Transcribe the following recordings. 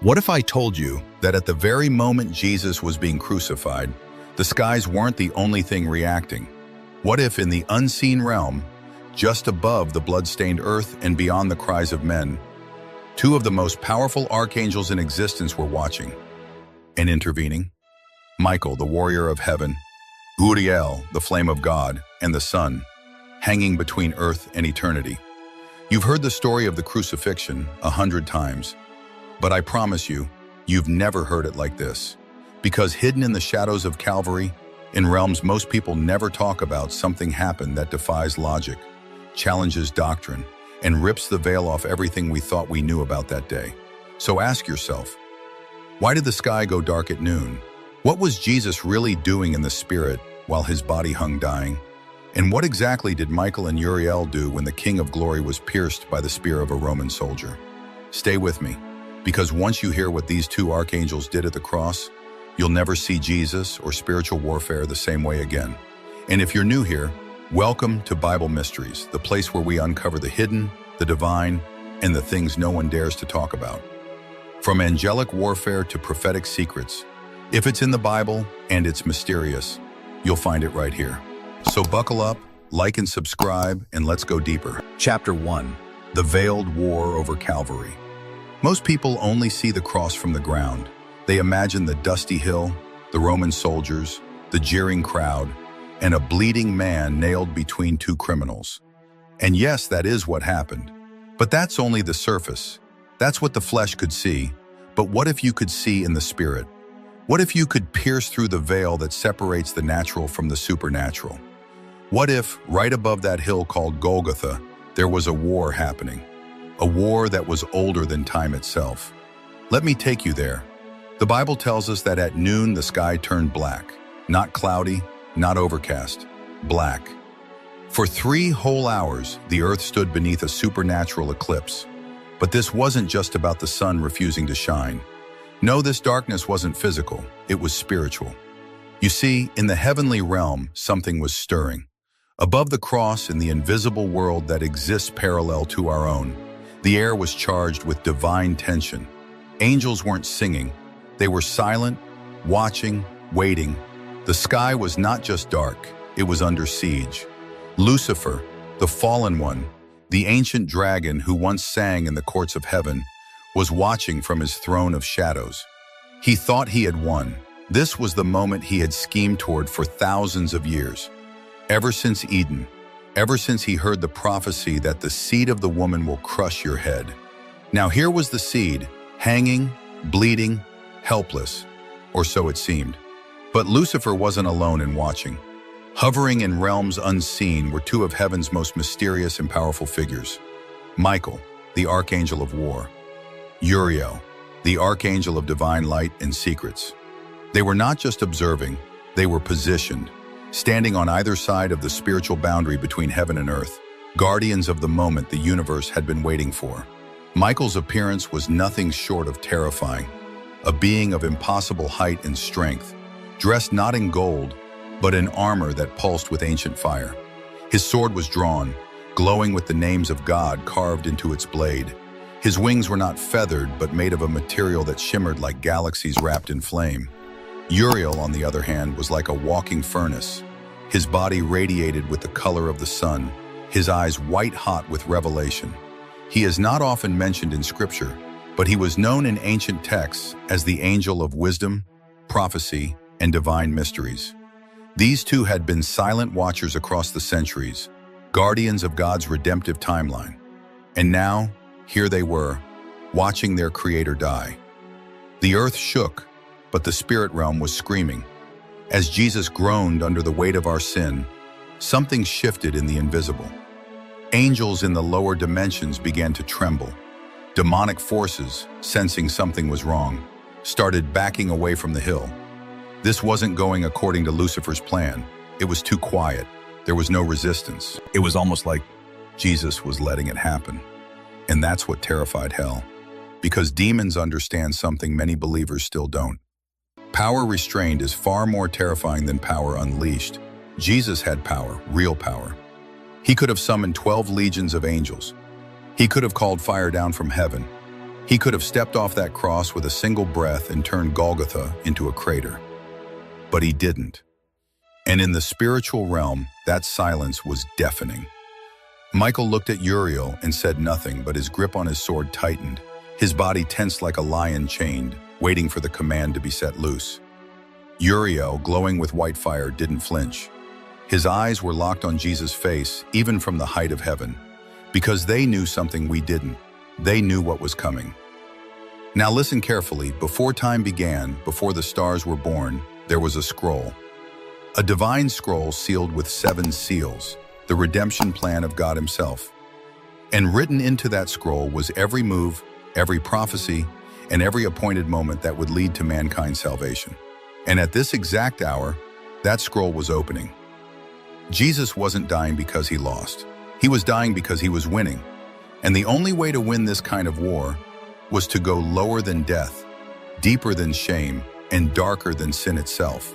What if I told you that at the very moment Jesus was being crucified, the skies weren't the only thing reacting? What if in the unseen realm, just above the blood-stained earth and beyond the cries of men, two of the most powerful archangels in existence were watching and intervening? Michael, the warrior of heaven, Uriel, the flame of God, and the sun, hanging between earth and eternity. You've heard the story of the crucifixion 100 times, but I promise you, you've never heard it like this. Because hidden in the shadows of Calvary, in realms most people never talk about, something happened that defies logic, challenges doctrine, and rips the veil off everything we thought we knew about that day. So ask yourself, why did the sky go dark at noon? What was Jesus really doing in the spirit while his body hung dying? And what exactly did Michael and Uriel do when the King of Glory was pierced by the spear of a Roman soldier? Stay with me, because once you hear what these two archangels did at the cross, you'll never see Jesus or spiritual warfare the same way again. And if you're new here, welcome to Bible Mysteries, the place where we uncover the hidden, the divine, and the things no one dares to talk about. From angelic warfare to prophetic secrets, if it's in the Bible and it's mysterious, you'll find it right here. So buckle up, like and subscribe, and let's go deeper. Chapter 1. The Veiled War over Calvary. Most people only see the cross from the ground. They imagine the dusty hill, the Roman soldiers, the jeering crowd, and a bleeding man nailed between two criminals. And yes, that is what happened. But that's only the surface. That's what the flesh could see. But what if you could see in the spirit? What if you could pierce through the veil that separates the natural from the supernatural? What if, right above that hill called Golgotha, there was a war happening? A war that was older than time itself. Let me take you there. The Bible tells us that at noon the sky turned black. Not cloudy, not overcast. Black. For 3 whole hours, the earth stood beneath a supernatural eclipse. But this wasn't just about the sun refusing to shine. No, this darkness wasn't physical, it was spiritual. You see, in the heavenly realm, something was stirring. Above the cross, in the invisible world that exists parallel to our own, the air was charged with divine tension. Angels weren't singing, they were silent, watching, waiting. The sky was not just dark, it was under siege. Lucifer, the fallen one, the ancient dragon who once sang in the courts of heaven, was watching from his throne of shadows. He thought he had won. This was the moment he had schemed toward for thousands of years. Ever since Eden, ever since he heard the prophecy that the seed of the woman will crush your head. Now here was the seed, hanging, bleeding, helpless, or so it seemed. But Lucifer wasn't alone in watching. Hovering in realms unseen were two of heaven's most mysterious and powerful figures. Michael, the archangel of war. Uriel, the archangel of divine light and secrets. They were not just observing, they were positioned, standing on either side of the spiritual boundary between heaven and earth, guardians of the moment the universe had been waiting for. Michael's appearance was nothing short of terrifying, a being of impossible height and strength, dressed not in gold, but in armor that pulsed with ancient fire. His sword was drawn, glowing with the names of God carved into its blade. His wings were not feathered, but made of a material that shimmered like galaxies wrapped in flame. Uriel, on the other hand, was like a walking furnace. His body radiated with the color of the sun, his eyes white-hot with revelation. He is not often mentioned in Scripture, but he was known in ancient texts as the angel of wisdom, prophecy, and divine mysteries. These two had been silent watchers across the centuries, guardians of God's redemptive timeline. And now, here they were, watching their Creator die. The earth shook, but the spirit realm was screaming. As Jesus groaned under the weight of our sin, something shifted in the invisible. Angels in the lower dimensions began to tremble. Demonic forces, sensing something was wrong, started backing away from the hill. This wasn't going according to Lucifer's plan. It was too quiet. There was no resistance. It was almost like Jesus was letting it happen. And that's what terrified hell. Because demons understand something many believers still don't. Power restrained is far more terrifying than power unleashed. Jesus had power, real power. He could have summoned 12 legions of angels. He could have called fire down from heaven. He could have stepped off that cross with a single breath and turned Golgotha into a crater. But he didn't. And in the spiritual realm, that silence was deafening. Michael looked at Uriel and said nothing, but his grip on his sword tightened, his body tensed like a lion chained, waiting for the command to be set loose. Uriel, glowing with white fire, didn't flinch. His eyes were locked on Jesus' face, even from the height of heaven, because they knew something we didn't. They knew what was coming. Now listen carefully. Before time began, before the stars were born, there was a scroll. A divine scroll sealed with 7 seals, the redemption plan of God himself. And written into that scroll was every move, every prophecy, and every appointed moment that would lead to mankind's salvation. And at this exact hour, that scroll was opening. Jesus wasn't dying because he lost. He was dying because he was winning. And the only way to win this kind of war was to go lower than death, deeper than shame, and darker than sin itself,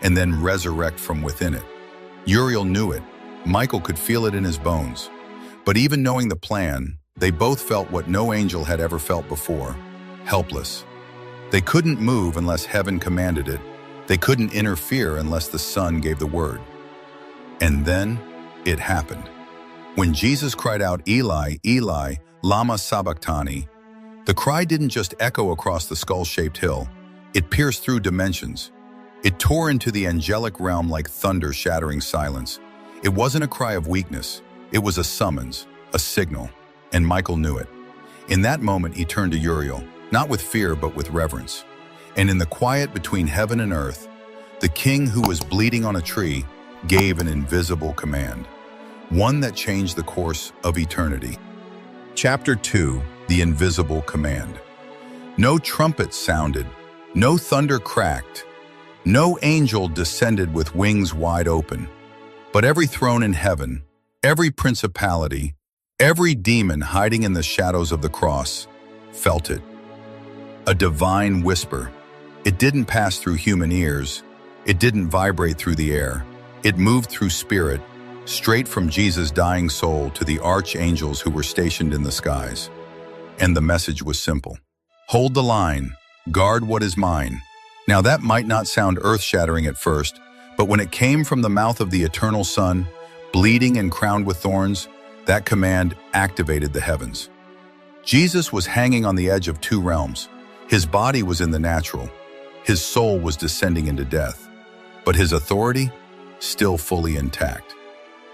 and then resurrect from within it. Uriel knew it. Michael could feel it in his bones. But even knowing the plan, they both felt what no angel had ever felt before: helpless. They couldn't move unless heaven commanded it. They couldn't interfere unless the Son gave the word. And then it happened. When Jesus cried out, "Eli, Eli, lama sabachthani," the cry didn't just echo across the skull-shaped hill. It pierced through dimensions. It tore into the angelic realm like thunder shattering silence. It wasn't a cry of weakness. It was a summons, a signal, and Michael knew it. In that moment, he turned to Uriel, not with fear, but with reverence. And in the quiet between heaven and earth, the king who was bleeding on a tree gave an invisible command, one that changed the course of eternity. Chapter 2, The Invisible Command. No trumpet sounded, no thunder cracked, no angel descended with wings wide open, but every throne in heaven, every principality, every demon hiding in the shadows of the cross felt it. A divine whisper. It didn't pass through human ears. It didn't vibrate through the air. It moved through spirit, straight from Jesus' dying soul to the archangels who were stationed in the skies. And the message was simple. Hold the line. Guard what is mine. Now that might not sound earth-shattering at first, but when it came from the mouth of the eternal Son, bleeding and crowned with thorns, that command activated the heavens. Jesus was hanging on the edge of 2 realms. His body was in the natural. His soul was descending into death. But his authority, still fully intact.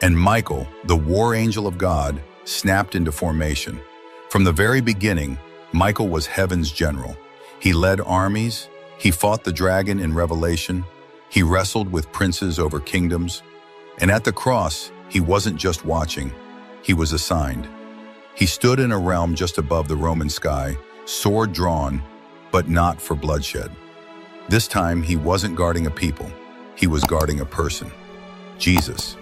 And Michael, the war angel of God, snapped into formation. From the very beginning, Michael was heaven's general. He led armies. He fought the dragon in Revelation. He wrestled with princes over kingdoms. And at the cross, he wasn't just watching. He was assigned. He stood in a realm just above the Roman sky, sword drawn, but not for bloodshed. This time, he wasn't guarding a people. He was guarding a person, Jesus.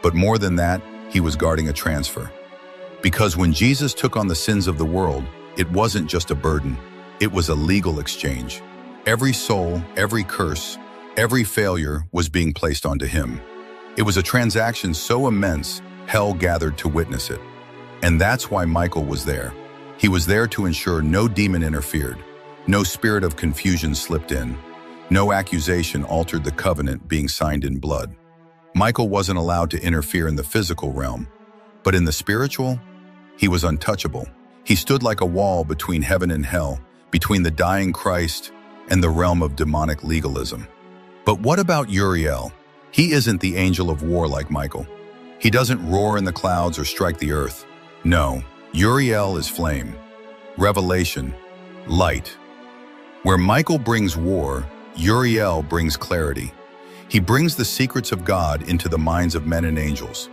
But more than that, he was guarding a transfer. Because when Jesus took on the sins of the world, it wasn't just a burden. It was a legal exchange. Every soul, every curse, every failure was being placed onto him. It was a transaction so immense, hell gathered to witness it. And that's why Michael was there. He was there to ensure no demon interfered, no spirit of confusion slipped in, no accusation altered the covenant being signed in blood. Michael wasn't allowed to interfere in the physical realm, but in the spiritual, he was untouchable. He stood like a wall between heaven and hell, between the dying Christ and the realm of demonic legalism. But what about Uriel? He isn't the angel of war like Michael. He doesn't roar in the clouds or strike the earth. No, Uriel is flame, revelation, light. Where Michael brings war, Uriel brings clarity. He brings the secrets of God into the minds of men and angels.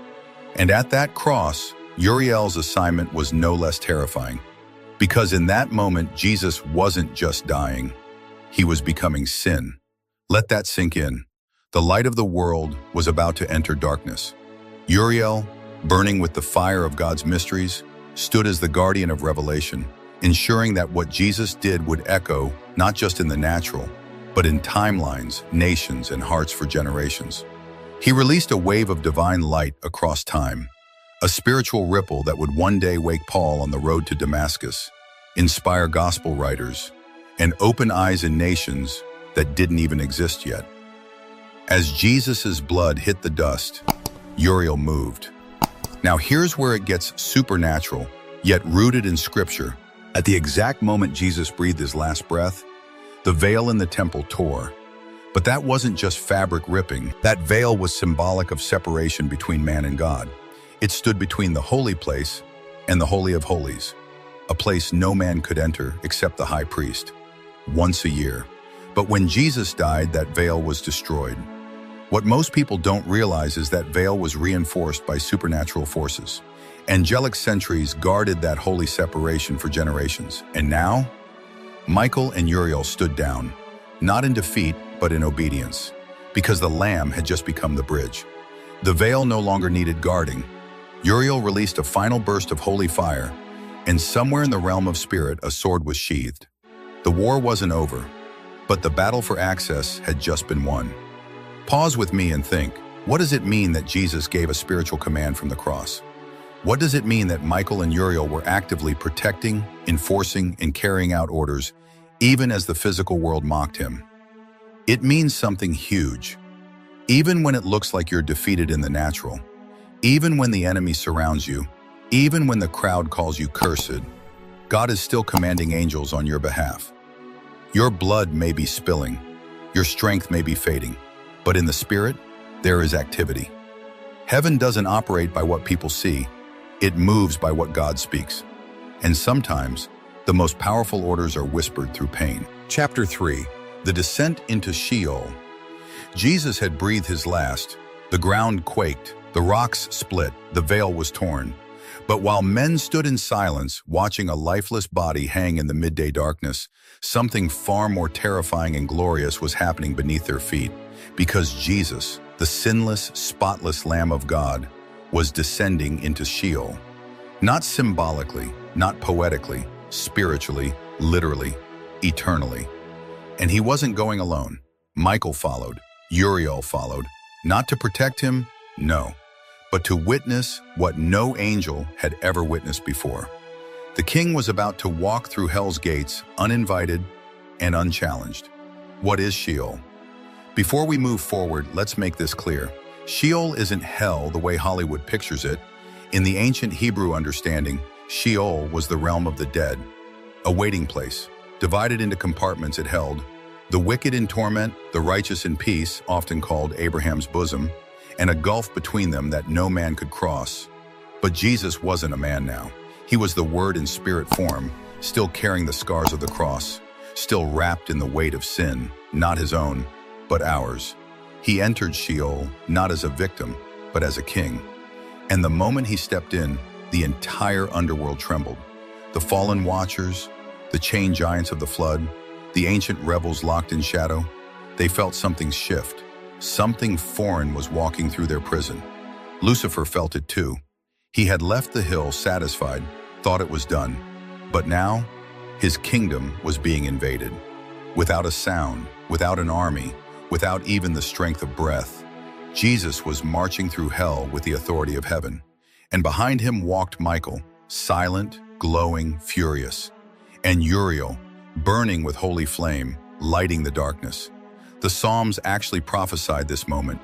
And at that cross, Uriel's assignment was no less terrifying. Because in that moment, Jesus wasn't just dying. He was becoming sin. Let that sink in. The light of the world was about to enter darkness. Uriel, burning with the fire of God's mysteries, stood as the guardian of revelation, ensuring that what Jesus did would echo not just in the natural, but in timelines, nations, and hearts for generations. He released a wave of divine light across time, a spiritual ripple that would one day wake Paul on the road to Damascus, inspire gospel writers, and open eyes in nations that didn't even exist yet. As Jesus' blood hit the dust, Uriel moved. Now here's where it gets supernatural, yet rooted in Scripture. At the exact moment Jesus breathed his last breath, the veil in the temple tore. But that wasn't just fabric ripping. That veil was symbolic of separation between man and God. It stood between the holy place and the Holy of Holies, a place no man could enter except the high priest, once a year. But when Jesus died, that veil was destroyed. What most people don't realize is that veil was reinforced by supernatural forces. Angelic sentries guarded that holy separation for generations. And now, Michael and Uriel stood down, not in defeat, but in obedience, because the Lamb had just become the bridge. The veil no longer needed guarding. Uriel released a final burst of holy fire, and somewhere in the realm of spirit, a sword was sheathed. The war wasn't over, but the battle for access had just been won. Pause with me and think, what does it mean that Jesus gave a spiritual command from the cross? What does it mean that Michael and Uriel were actively protecting, enforcing, and carrying out orders, even as the physical world mocked him? It means something huge. Even when it looks like you're defeated in the natural, even when the enemy surrounds you, even when the crowd calls you cursed, God is still commanding angels on your behalf. Your blood may be spilling, your strength may be fading, but in the spirit, there is activity. Heaven doesn't operate by what people see, it moves by what God speaks. And sometimes, the most powerful orders are whispered through pain. Chapter 3, the descent into Sheol. Jesus had breathed his last. The ground quaked, the rocks split, the veil was torn. But while men stood in silence, watching a lifeless body hang in the midday darkness, something far more terrifying and glorious was happening beneath their feet. Because Jesus, the sinless, spotless Lamb of God, was descending into Sheol. Not symbolically, not poetically, spiritually, literally, eternally. And he wasn't going alone. Michael followed, Uriel followed, not to protect him, no, but to witness what no angel had ever witnessed before. The king was about to walk through hell's gates, uninvited and unchallenged. What is Sheol? Before we move forward, let's make this clear. Sheol isn't hell the way Hollywood pictures it. In the ancient Hebrew understanding, Sheol was the realm of the dead, a waiting place, divided into compartments it held the wicked in torment, the righteous in peace, often called Abraham's bosom, and a gulf between them that no man could cross. But Jesus wasn't a man now. He was the Word in spirit form, still carrying the scars of the cross, still wrapped in the weight of sin, not his own, but ours. He entered Sheol not as a victim, but as a king. And the moment he stepped in, the entire underworld trembled. The fallen watchers, the chained giants of the flood, the ancient rebels locked in shadow, they felt something shift. Something foreign was walking through their prison. Lucifer felt it too. He had left the hill satisfied, thought it was done. But now, his kingdom was being invaded. Without a sound, without an army, without even the strength of breath, Jesus was marching through hell with the authority of heaven. And behind him walked Michael, silent, glowing, furious, and Uriel, burning with holy flame, lighting the darkness. The Psalms actually prophesied this moment.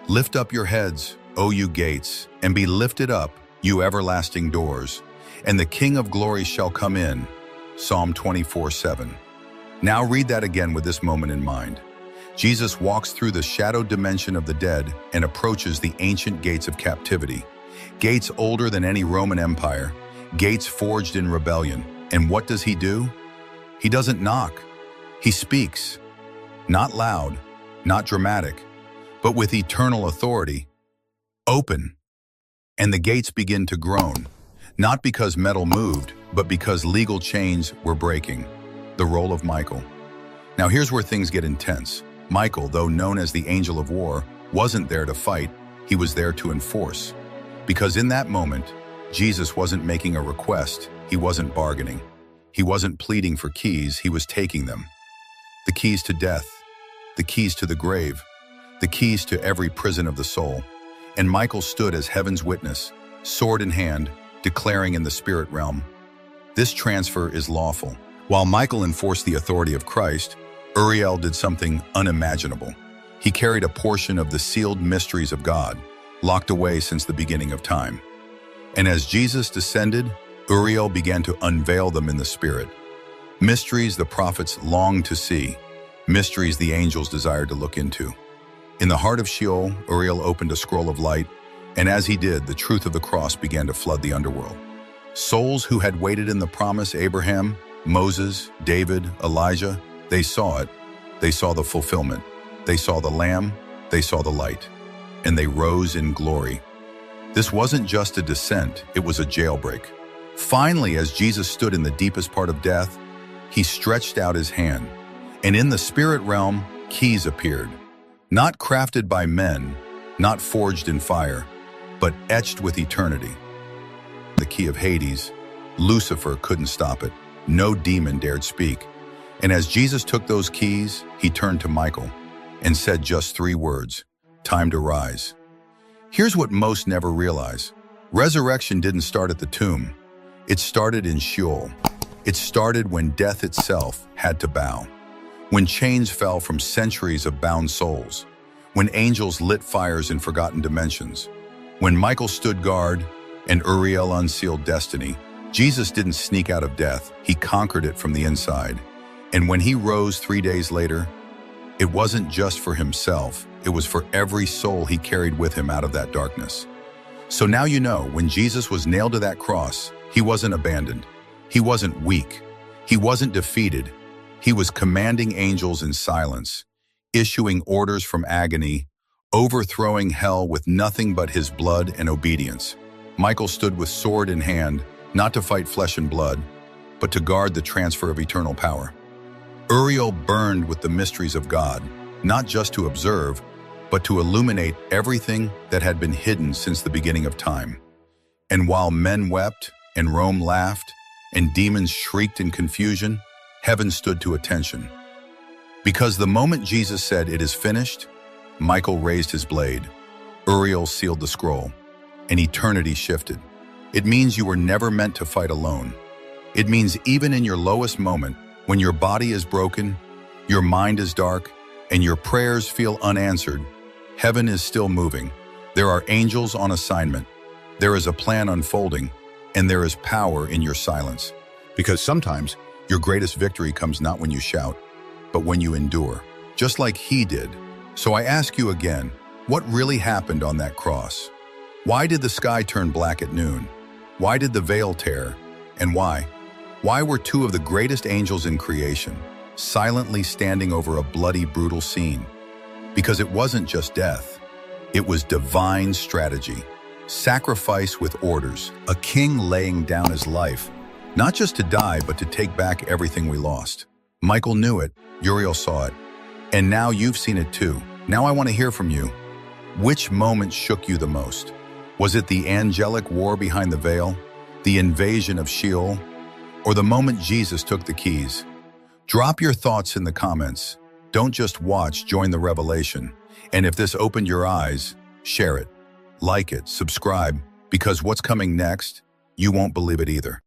Lift up your heads, O you gates, and be lifted up, you everlasting doors, and the King of glory shall come in. Psalm 24:7. Now read that again with this moment in mind. Jesus walks through the shadow dimension of the dead and approaches the ancient gates of captivity. Gates older than any Roman Empire, gates forged in rebellion. And what does he do? He doesn't knock. He speaks. Not loud, not dramatic, but with eternal authority. Open. And the gates begin to groan, not because metal moved, but because legal chains were breaking. The role of Michael. Now here's where things get intense. Michael, though known as the angel of war, wasn't there to fight, he was there to enforce. Because in that moment, Jesus wasn't making a request, he wasn't bargaining. He wasn't pleading for keys, he was taking them. The keys to death, the keys to the grave, the keys to every prison of the soul. And Michael stood as heaven's witness, sword in hand, declaring in the spirit realm, This transfer is lawful. While Michael enforced the authority of Christ, Uriel did something unimaginable. He carried a portion of the sealed mysteries of God, locked away since the beginning of time. And as Jesus descended, Uriel began to unveil them in the Spirit. Mysteries the prophets longed to see, mysteries the angels desired to look into. In the heart of Sheol, Uriel opened a scroll of light, and as he did, the truth of the cross began to flood the underworld. Souls who had waited in the promise, Abraham, Moses, David, Elijah, they saw it. They saw the fulfillment. They saw the Lamb. They saw the light. And they rose in glory. This wasn't just a descent, it was a jailbreak. Finally, as Jesus stood in the deepest part of death, he stretched out his hand, and in the spirit realm, keys appeared. Not crafted by men, not forged in fire, but etched with eternity. The key of Hades, Lucifer couldn't stop it. No demon dared speak. And as Jesus took those keys, he turned to Michael and said just 3 words, "Time to rise." Here's what most never realize. Resurrection didn't start at the tomb. It started in Sheol. It started when death itself had to bow. When chains fell from centuries of bound souls. When angels lit fires in forgotten dimensions. When Michael stood guard and Uriel unsealed destiny, Jesus didn't sneak out of death. He conquered it from the inside. And when he rose 3 days later, it wasn't just for himself. It was for every soul he carried with him out of that darkness. So now you know, when Jesus was nailed to that cross, he wasn't abandoned. He wasn't weak. He wasn't defeated. He was commanding angels in silence, issuing orders from agony, overthrowing hell with nothing but his blood and obedience. Michael stood with sword in hand, not to fight flesh and blood, but to guard the transfer of eternal power. Uriel burned with the mysteries of God, not just to observe, but to illuminate everything that had been hidden since the beginning of time. And while men wept, and Rome laughed, and demons shrieked in confusion, heaven stood to attention. Because the moment Jesus said, "It is finished," Michael raised his blade. Uriel sealed the scroll, and eternity shifted. It means you were never meant to fight alone. It means even in your lowest moment, when your body is broken, your mind is dark, and your prayers feel unanswered, heaven is still moving. There are angels on assignment. There is a plan unfolding, and there is power in your silence. Because sometimes your greatest victory comes not when you shout, but when you endure, just like he did. So I ask you again, what really happened on that cross? Why did the sky turn black at noon? Why did the veil tear? And why? Why were 2 of the greatest angels in creation silently standing over a bloody, brutal scene? Because it wasn't just death. It was divine strategy. Sacrifice with orders. A king laying down his life, not just to die, but to take back everything we lost. Michael knew it. Uriel saw it. And now you've seen it too. Now I want to hear from you. Which moment shook you the most? Was it the angelic war behind the veil? The invasion of Sheol? Or the moment Jesus took the keys? Drop your thoughts in the comments. Don't just watch, join the revelation. And if this opened your eyes, share it, like it, subscribe, because what's coming next, you won't believe it either.